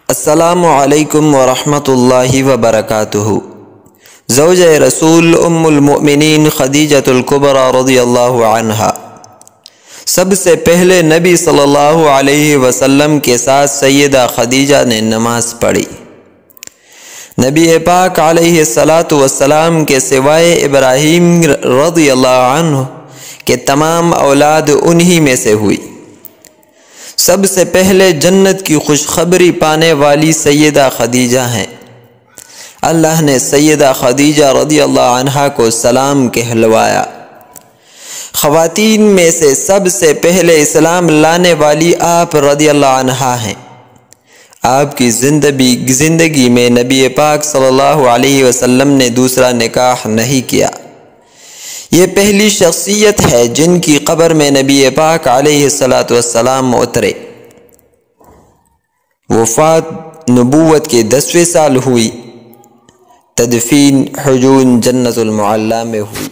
السلام علیکم ورحمۃ اللہ وبرکاتہ۔ زوجہ رسول ام المؤمنین خدیجۃ الکبریٰ رضی اللہ عنہا سب سے پہلے نبی صلی اللہ علیہ وسلم کے ساتھ سیدہ خدیجہ نے نماز پڑھی۔ نبی پاک علیہ السلام کے سوائے ابراہیم رضی اللہ عنہ کے تمام اولاد انہی میں سے ہوئی۔ سب سے پہلے جنت کی خوشخبری پانے والی سیدہ خدیجہ ہیں۔ اللہ نے سیدہ خدیجہ رضی اللہ عنہا کو سلام کہلوایا۔ خواتین میں سے سب سے پہلے اسلام لانے والی آپ رضی اللہ عنہا ہیں۔ آپ کی زندگی میں نبی پاک صلی اللہ علیہ وسلم نے دوسرا نکاح نہیں کیا۔ یہ پہلی شخصیت ہے جن کی قبر میں نبی پاک علیہ السلام اترے۔ وفات نبوت کے 10ویں سال ہوئی۔ تدفین حجون جنت المعلیٰ میں ہوئی۔